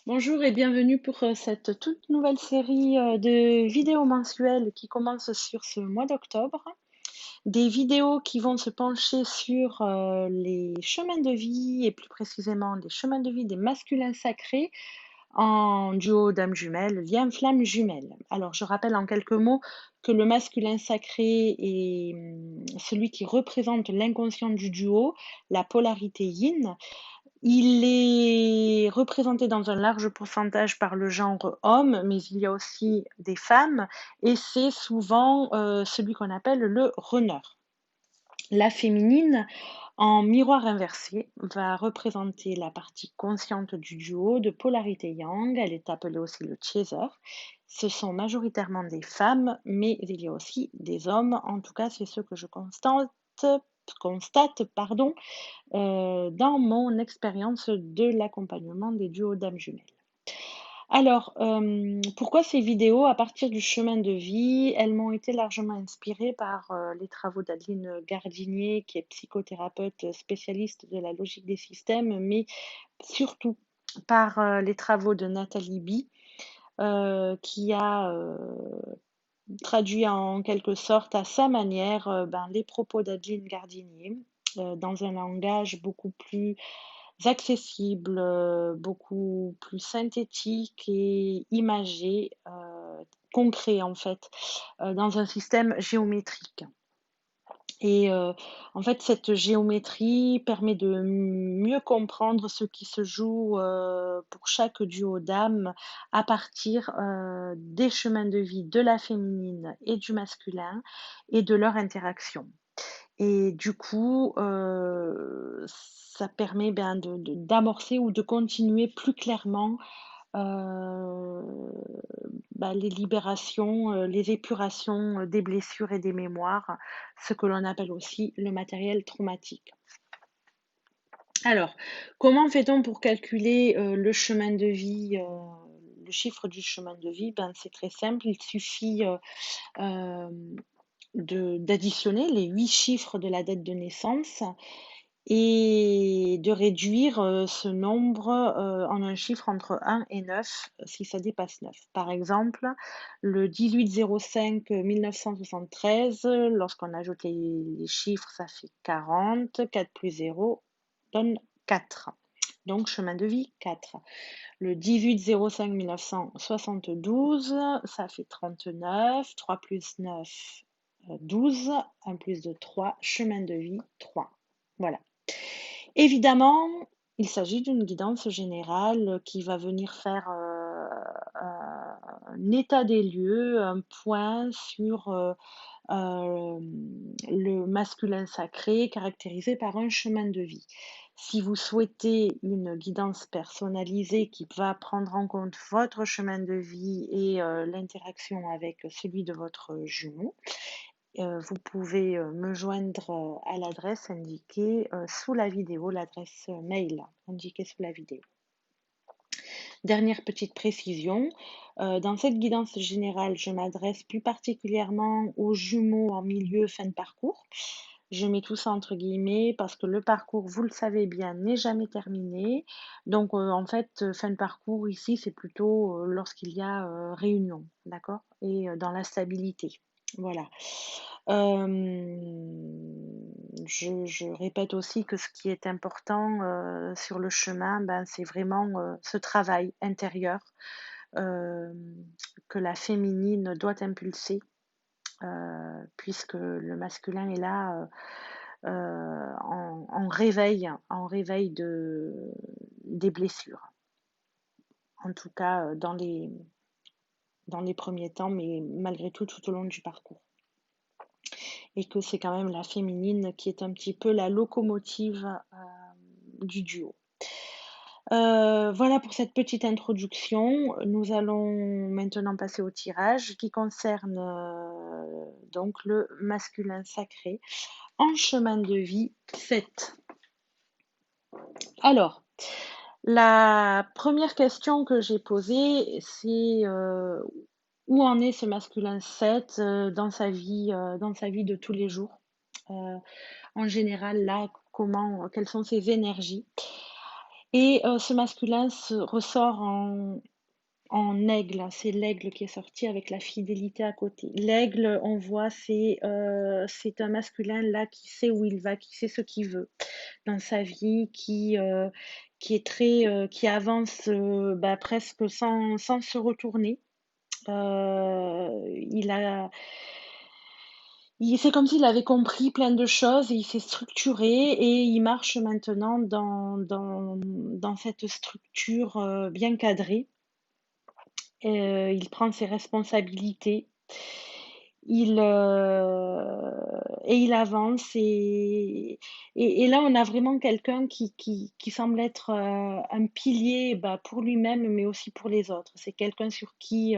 Bonjour et bienvenue pour cette toute nouvelle série de vidéos mensuelles qui commence sur ce mois d'octobre. Des vidéos qui vont se pencher sur les chemins de vie et plus précisément les chemins de vie des masculins sacrés en duo dame jumelle, lien flamme jumelle. Alors je rappelle en quelques mots que le masculin sacré est celui qui représente l'inconscient du duo, la polarité yin. Il est représenté dans un large pourcentage par le genre homme, mais il y a aussi des femmes, et c'est souvent celui qu'on appelle le runner. La féminine, en miroir inversé, va représenter la partie consciente du duo de polarité yang. Elle est appelée aussi le chaser. Ce sont majoritairement des femmes, mais il y a aussi des hommes. En tout cas, c'est ce que je constate, pardon, dans mon expérience de l'accompagnement des duos d'âmes jumelles. Alors, pourquoi ces vidéos? À partir du chemin de vie, elles m'ont été largement inspirées par, les travaux d'Adeline Gardinier, qui est psychothérapeute spécialiste de la logique des systèmes, mais surtout par, les travaux de Nathalie Bi, qui a, traduit en quelque sorte à sa manière, les propos d'Adeline Gardinier, dans un langage beaucoup plus accessible, beaucoup plus synthétique et imagé, concret en fait, dans un système géométrique. Et en fait, cette géométrie permet de mieux comprendre ce qui se joue, pour chaque duo d'âme à partir, des chemins de vie de la féminine et du masculin et de leur interaction. Et du coup, ça permet, d'amorcer ou de continuer plus clairement, heu, les libérations, les épurations, des blessures et des mémoires, ce que l'on appelle aussi le matériel traumatique. Alors, comment fait-on pour calculer, le chemin de vie, le chiffre du chemin de vie? C'est très simple, il suffit, hem, d'additionner les 8 chiffres de la date de naissance et de réduire, ce nombre, en un chiffre entre 1 et 9 si ça dépasse 9. Par exemple, le 18/05/1973, lorsqu'on ajoute les chiffres, ça fait 40, 4 plus 0 donne 4. Donc chemin de vie 4. Le 18/05/1972, ça fait 39, 3 plus 9, 12, 1 plus de 3, chemin de vie 3. Voilà. Évidemment, il s'agit d'une guidance générale qui va venir faire, un état des lieux, un point sur, le masculin sacré caractérisé par un chemin de vie. Si vous souhaitez une guidance personnalisée qui va prendre en compte votre chemin de vie et l'interaction avec celui de votre jumeau, vous pouvez, me joindre, à l'adresse indiquée, sous la vidéo, l'adresse, mail indiquée sous la vidéo. Dernière petite précision, dans cette guidance générale, je m'adresse plus particulièrement aux jumeaux en milieu fin de parcours. Je mets tout ça entre guillemets parce que le parcours, vous le savez bien, n'est jamais terminé. Donc, en fait, fin de parcours ici, c'est plutôt, lorsqu'il y a, réunion, d'accord? Et dans la stabilité. Voilà. Je répète aussi que ce qui est important, sur le chemin, c'est vraiment, ce travail intérieur, hem, que la féminine doit impulser, puisque le masculin est là, en réveil des blessures. En tout cas, dans les premiers temps, mais malgré tout, tout au long du parcours. Et que c'est quand même la féminine qui est un petit peu la locomotive, du duo. Voilà pour cette petite introduction. Nous allons maintenant passer au tirage qui concerne, donc le masculin sacré en chemin de vie 7. Alors, la première question que j'ai posée, c'est, où en est ce masculin 7, dans sa vie de tous les jours? Heu, En général, là, comment quelles sont ses énergies? et ce masculin se ressort en aigle, c'est l'aigle qui est sorti avec la fidélité à côté. L'aigle, on voit, c'est un masculin là qui sait où il va, qui sait ce qu'il veut dans sa vie, qui est très, qui avance bah, presque sans se retourner. Il a, c'est comme s'il avait compris plein de choses et il s'est structuré et il marche maintenant dans cette structure bien cadrée. Il prend ses responsabilités. Il, et il avance et là on a vraiment quelqu'un qui semble être un pilier bah, pour lui-même mais aussi pour les autres. C'est quelqu'un sur qui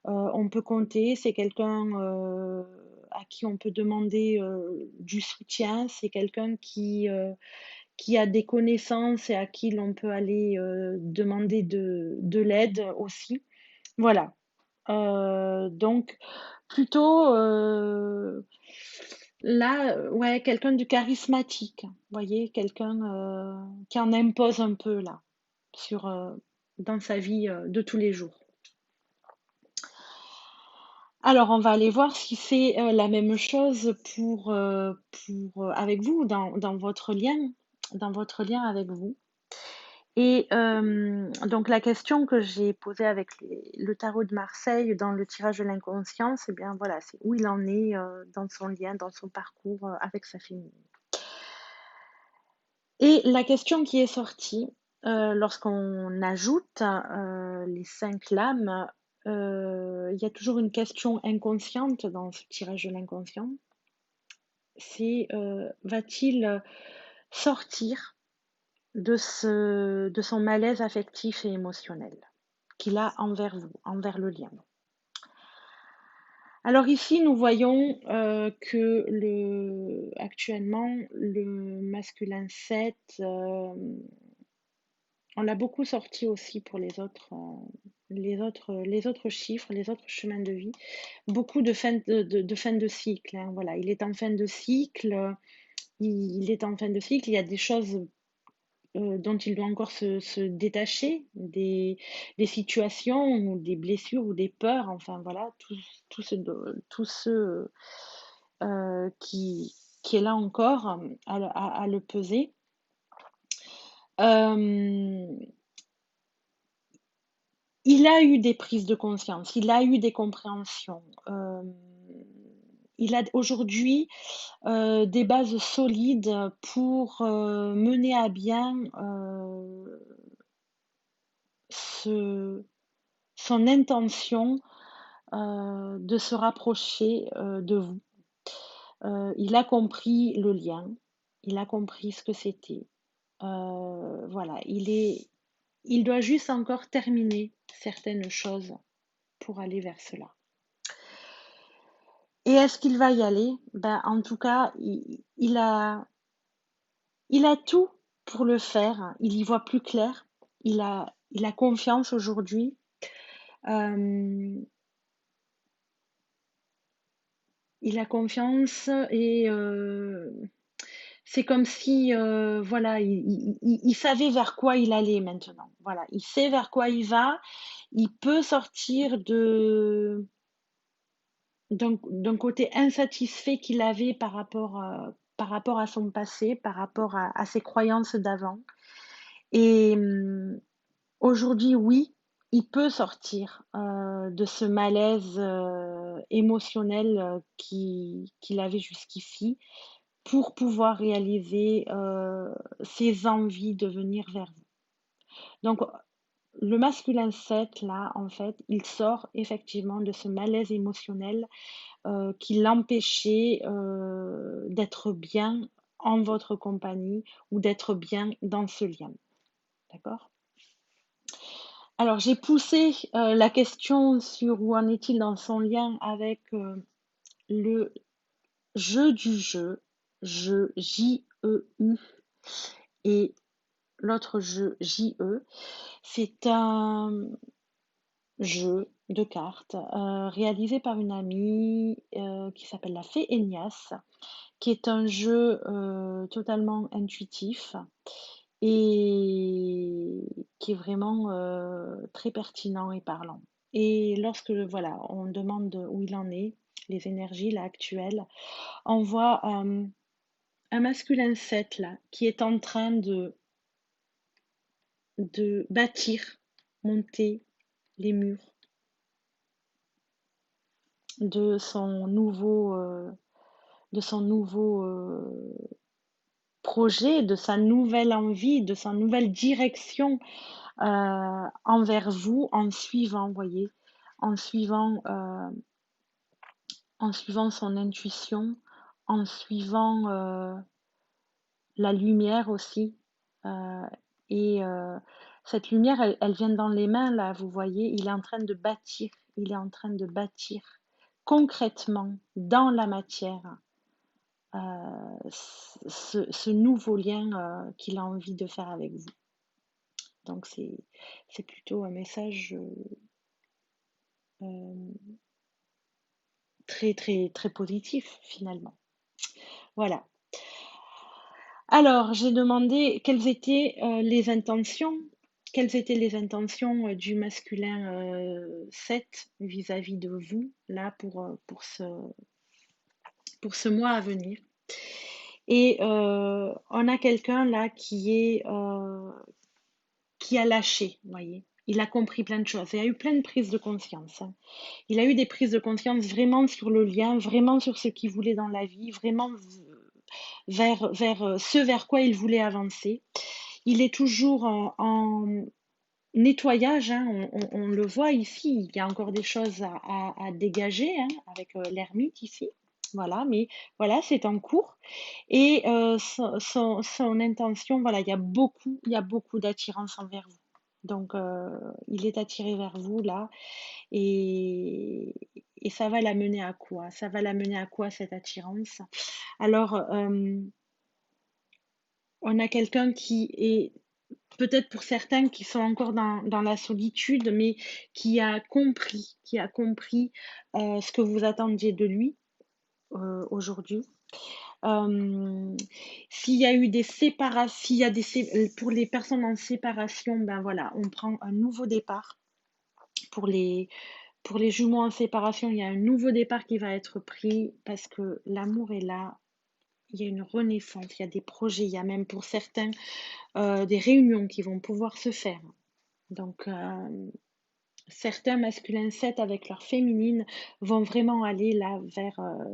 on peut compter, c'est quelqu'un à qui on peut demander du soutien, c'est quelqu'un qui a des connaissances et à qui l'on peut aller demander de l'aide aussi. Voilà. Donc plutôt, là, ouais, quelqu'un de charismatique, vous voyez? Quelqu'un, qui en impose un peu là, sur, dans sa vie, de tous les jours. Alors on va aller voir si c'est, la même chose avec vous, dans votre lien avec vous. Et donc la question que j'ai posée avec le tarot de Marseille dans le tirage de l'inconscient, c'est bien voilà, c'est où il en est dans son lien, dans son parcours avec sa féminine. Et la question qui est sortie, lorsqu'on ajoute les 5 lames, il y a toujours une question inconsciente dans ce tirage de l'inconscient. C'est va-t-il sortir de son malaise affectif et émotionnel qu'il a envers vous, envers le lien. Alors ici, nous voyons que actuellement, le masculin 7, on l'a beaucoup sorti aussi pour les autres chiffres, les autres chemins de vie. Beaucoup de fin de cycle, hein, voilà. Il est en fin de cycle, il est en fin de cycle, il y a des choses dont il doit encore se détacher, des situations ou des blessures ou des peurs, enfin voilà, tout ce qui est là encore à le peser. Euh, il a eu des prises de conscience, il a eu des compréhensions. Il a aujourd'hui des bases solides pour mener à bien ce, son intention de se rapprocher de vous. Il a compris le lien, il a compris ce que c'était. Voilà, il doit juste encore terminer certaines choses pour aller vers cela. Et est-ce qu'il va y aller? Ben, en tout cas, il a tout pour le faire. Il y voit plus clair. Il a confiance aujourd'hui. Il a confiance et c'est comme si, voilà, il savait vers quoi il allait maintenant. Voilà, il sait vers quoi il va. Il peut sortir d'un côté insatisfait qu'il avait par rapport à son passé, par rapport à ses croyances d'avant. Et aujourd'hui, oui, il peut sortir de ce malaise émotionnel qu'il avait jusqu'ici pour pouvoir réaliser ses envies de venir vers vous. Donc, le masculin 7, là, en fait, il sort effectivement de ce malaise émotionnel qui l'empêchait d'être bien en votre compagnie ou d'être bien dans ce lien. D'accord? Alors, j'ai poussé la question sur où en est-il dans son lien avec le jeu du jeu J-E-U, et l'autre jeu J-E. C'est un jeu de cartes réalisé par une amie qui s'appelle la Fée Enias, qui est un jeu totalement intuitif et qui est vraiment, très pertinent et parlant. Et lorsque, voilà, on demande où il en est, les énergies là actuelles, on voit, un masculin 7 là, qui est en train de bâtir, monter les murs de son nouveau, projet, de sa nouvelle envie, de sa nouvelle direction, envers vous en suivant, voyez? En suivant, en suivant son intuition, en suivant, la lumière aussi, heu et cette lumière, elle vient dans les mains là, vous voyez? Il est en train de bâtir, il est en train de bâtir concrètement dans la matière, ce nouveau lien, qu'il a envie de faire avec vous. Donc c'est plutôt un message, hem, très, très, très positif finalement. Voilà. Alors, j'ai demandé quelles étaient les intentions, du masculin, 7 vis-à-vis de vous, là, pour ce mois à venir. Et on a quelqu'un là qui a lâché, vous voyez? Il a compris plein de choses. Il y a eu plein de prises de conscience, hein. Il a eu des prises de conscience vraiment sur le lien, vraiment sur ce qu'il voulait dans la vie, vraiment vers ce vers quoi il voulait avancer. Il est toujours en nettoyage, hein, on le voit ici, il y a encore des choses à dégager, hein, avec l'ermite ici. Voilà, mais voilà, c'est en cours. Et son intention, voilà, il y a beaucoup d'attirance envers vous. Donc, il est attiré vers vous là, et, et ça va l'amener à quoi? Ça va l'amener à quoi cette attirance? Alors, on a quelqu'un qui est peut-être pour certains qui sont encore dans la solitude, mais qui a compris ce que vous attendiez de lui aujourd'hui. Euh, S'il y a eu des séparations, pour les personnes en séparation, ben voilà, on prend un nouveau départ. Pour les jumeaux en séparation, il y a un nouveau départ qui va être pris parce que l'amour est là. Il y a une renaissance, il y a des projets, il y a même pour certains des réunions qui vont pouvoir se faire. Donc, certains masculins 7 avec leur féminine vont vraiment aller là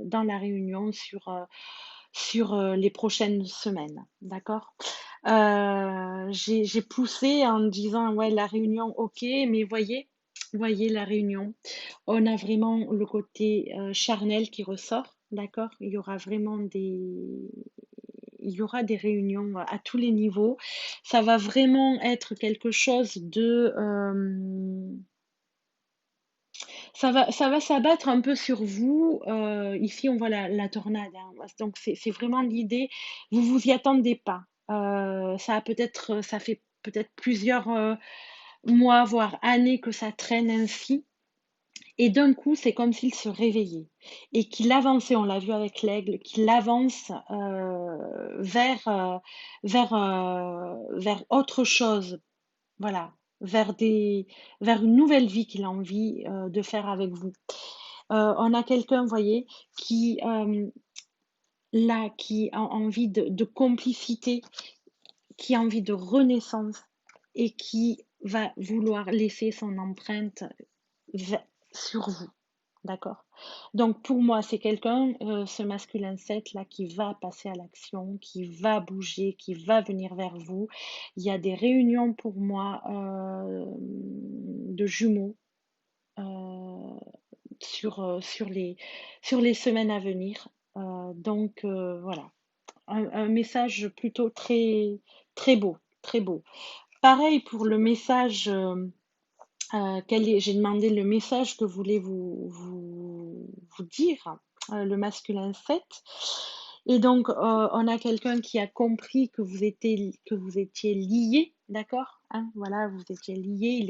dans la réunion sur les prochaines semaines. D'accord? J'ai poussé en disant, ouais, la réunion, ok, mais voyez la réunion. On a vraiment le côté charnel qui ressort. D'accord? Il y aura des réunions à tous les niveaux. Ça va vraiment être quelque chose ça va s'abattre un peu sur vous. Ici, on voit la tornade, hein. Donc, c'est vraiment l'idée. Vous vous y attendez pas. Ça fait peut-être plusieurs mois, voire années que ça traîne ainsi. Et d'un coup, c'est comme s'il se réveillait et qu'il avançait, on l'a vu avec l'aigle, qu'il avance vers autre chose, voilà, vers une nouvelle vie qu'il a envie de faire avec vous. On a quelqu'un, vous voyez, qui, là, qui a envie de complicité, qui a envie de renaissance et qui va vouloir laisser son empreinte sur vous. D'accord? Donc pour moi, c'est quelqu'un, ce masculin 7 là, qui va passer à l'action, qui va bouger, qui va venir vers vous. Il y a des réunions pour moi de jumeaux euh, sur les semaines à venir. Donc voilà, un message plutôt très, très beau, très beau. Pareil pour le message. J'ai demandé le message que voulait vous dire, le masculin 7. Et donc, on a quelqu'un qui a compris que vous étiez liés, d'accord, hein, voilà, vous étiez liés.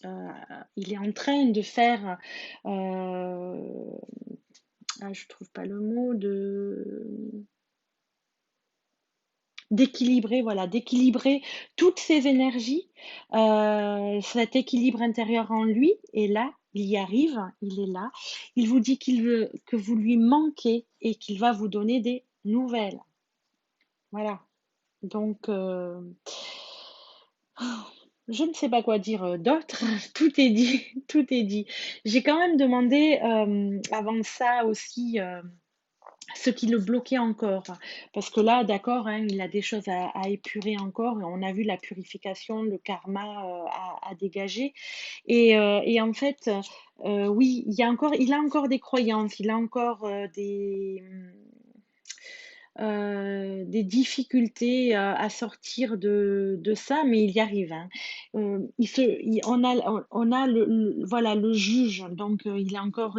Euh, il est en train de faire, je trouve pas le mot, d'équilibrer, voilà, d'équilibrer toutes ses énergies, cet équilibre intérieur en lui et là, il y arrive, il est là. Il vous dit qu'il veut que vous lui manquez et qu'il va vous donner des nouvelles. Voilà, donc je ne sais pas quoi dire, d'autre. Tout est dit, tout est dit. J'ai quand même demandé, avant ça aussi, ce qui le bloquait encore. Parce que là, d'accord, hein, il a des choses à épurer encore. On a vu la purification, le karma à dégager. Et en fait, oui, il a encore des croyances, il a encore des difficultés à sortir de ça, mais il y arrive, hein. On a voilà, le juge, donc il a encore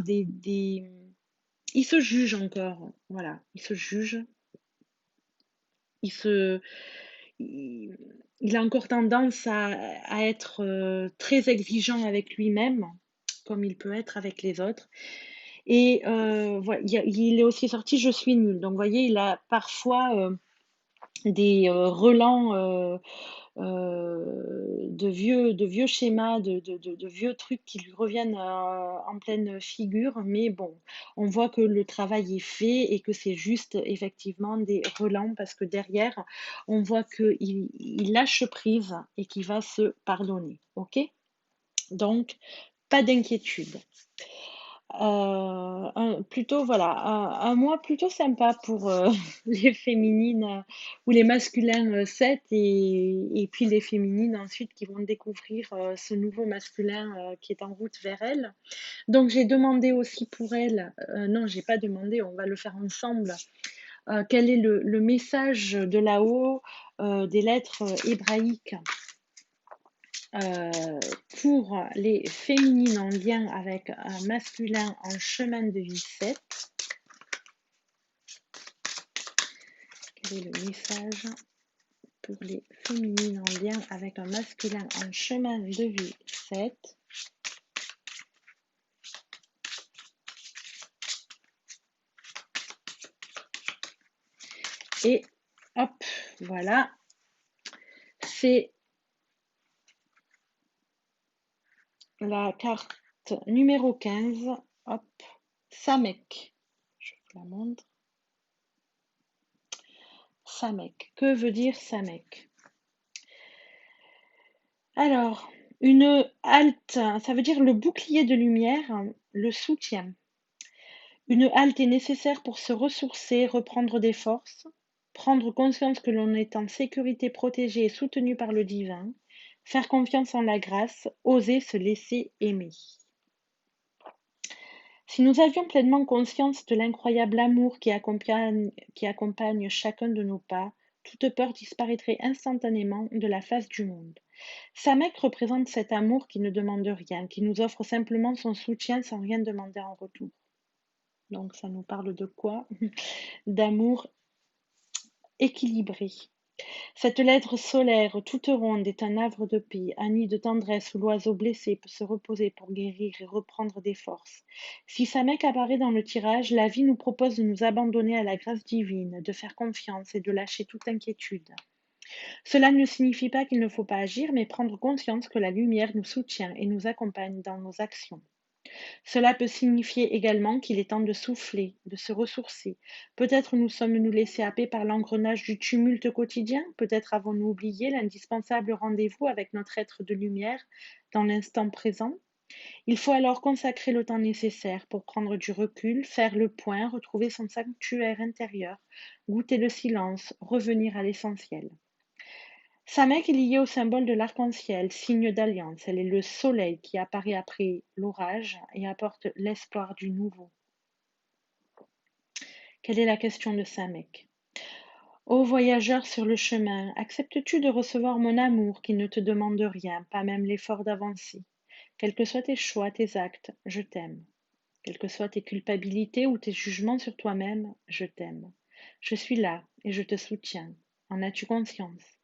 il se juge encore, voilà, il se juge, il se il il a encore tendance à être, très exigeant avec lui-même, comme il peut être avec les autres et il est aussi sorti: «Je suis nul», donc vous voyez, il a parfois, des, relents, de vieux schémas, de vieux trucs qui lui reviennent, en pleine figure. Mais bon, on voit que le travail est fait et que c'est juste effectivement des relents parce que derrière, on voit qu'il lâche prise et qu'il va se pardonner. OK? Donc pas d'inquiétude. Plutôt voilà, un mois plutôt sympa pour, les féminines, ou les masculins, 7 et puis les féminines ensuite qui vont découvrir, ce nouveau masculin, qui est en route vers elles. Donc j'ai demandé aussi pour elles, non j'ai pas demandé, on va le faire ensemble, quel est le message de là-haut, des lettres, hébraïques, heu, pour les féminines en lien avec un masculin en chemin de vie 7. Quel est le message pour les féminines en lien avec un masculin en chemin de vie 7? Et hop, voilà, c'est la carte numéro 15. Hop, Samek. Je vous la montre. Samek. Que veut dire Samek? Alors, une halte, ça veut dire le bouclier de lumière, le soutien. Une halte est nécessaire pour se ressourcer, reprendre des forces, prendre conscience que l'on est en sécurité, protégé et soutenu par le divin, faire confiance en la grâce, oser se laisser aimer. Si nous avions pleinement conscience de l'incroyable amour qui accompagne chacun de nos pas, toute peur disparaîtrait instantanément de la face du monde. Samek représente cet amour qui ne demande rien, qui nous offre simplement son soutien sans rien demander en retour. Donc ça nous parle de quoi? D'amour équilibré. Cette lettre solaire toute ronde est un havre de paix, un nid de tendresse où l'oiseau blessé peut se reposer pour guérir et reprendre des forces. Si Samek apparaît dans le tirage, la vie nous propose de nous abandonner à la grâce divine, de faire confiance et de lâcher toute inquiétude. Cela ne signifie pas qu'il ne faut pas agir, mais prendre conscience que la lumière nous soutient et nous accompagne dans nos actions. Cela peut signifier également qu'il est temps de souffler, de se ressourcer. Peut-être nous sommes-nous laissés happer par l'engrenage du tumulte quotidien, peut-être avons-nous oublié l'indispensable rendez-vous avec notre être de lumière dans l'instant présent. Il faut alors consacrer le temps nécessaire pour prendre du recul, faire le point, retrouver son sanctuaire intérieur, goûter le silence, revenir à l'essentiel. Samek est liée au symbole de l'arc-en-ciel, signe d'alliance. Elle est le soleil qui apparaît après l'orage et apporte l'espoir du nouveau. Quelle est la question de Samek? Ô voyageur sur le chemin, acceptes-tu de recevoir mon amour qui ne te demande rien, pas même l'effort d'avancer? Quels que soient tes choix, tes actes, je t'aime. Quelles que soient tes culpabilités ou tes jugements sur toi-même, je t'aime. Je suis là et je te soutiens. En as-tu conscience?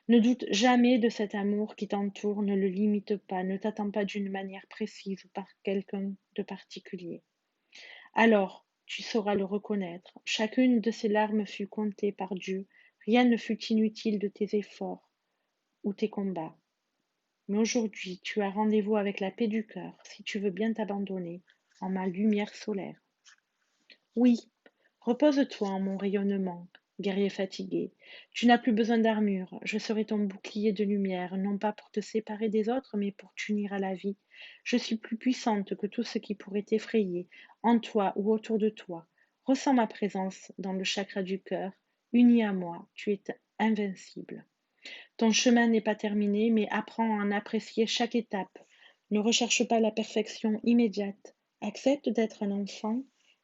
Ne doute jamais de cet amour qui t'entoure, ne le limite pas, ne t'attends pas d'une manière précise ou par quelqu'un de particulier. Alors, tu sauras le reconnaître. Chacune de ces larmes fut comptée par Dieu, Rien ne fut inutile de tes efforts ou tes combats. Mais aujourd'hui, tu as rendez-vous avec la paix du cœur si tu veux bien t'abandonner en ma lumière solaire. Oui, repose-toi en mon rayonnement, guerrier fatigué. Tu n'as plus besoin d'armure, je serai ton bouclier de lumière, non pas pour te séparer des autres, mais pour t'unir à la vie. Je suis plus puissante que tout ce qui pourrait t'effrayer, en toi ou autour de toi. Ressens ma présence dans le chakra du cœur. Uni à moi, tu es invincible. Ton chemin n'est pas terminé, mais apprends à en apprécier chaque étape. Ne recherche pas la perfection immédiate. Accepte d'être un enfant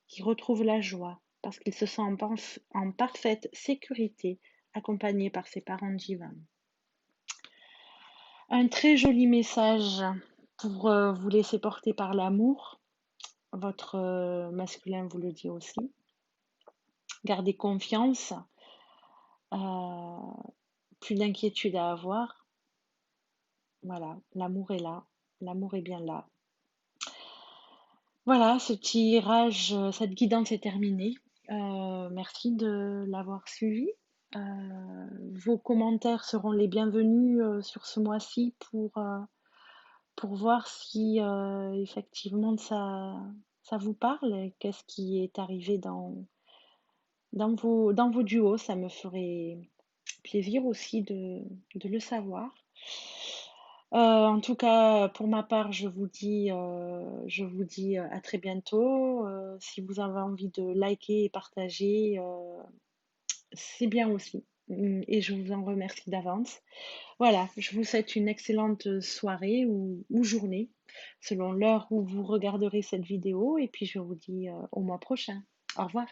qui retrouve la joie parce qu'il se sent en parfaite sécurité, accompagné par ses parents divins. Un très joli message pour vous laisser porter par l'amour. Votre masculin vous le dit aussi. Gardez confiance. Plus d'inquiétude à avoir. Voilà, l'amour est là. L'amour est bien là. Voilà, ce tirage, cette guidance est terminée. Merci de l'avoir suivi. Euh, Vos commentaires seront les bienvenus sur ce mois-ci pour voir si effectivement ça vous parle et qu'est-ce qui est arrivé dans vos duos. Ça me ferait plaisir aussi de le savoir. En tout cas, pour ma part, je vous dis à très bientôt. Si vous avez envie de liker et partager, c'est bien aussi. Et je vous en remercie d'avance. Voilà, je vous souhaite une excellente soirée ou journée, selon l'heure où vous regarderez cette vidéo. Et puis je vous dis au mois prochain. Au revoir.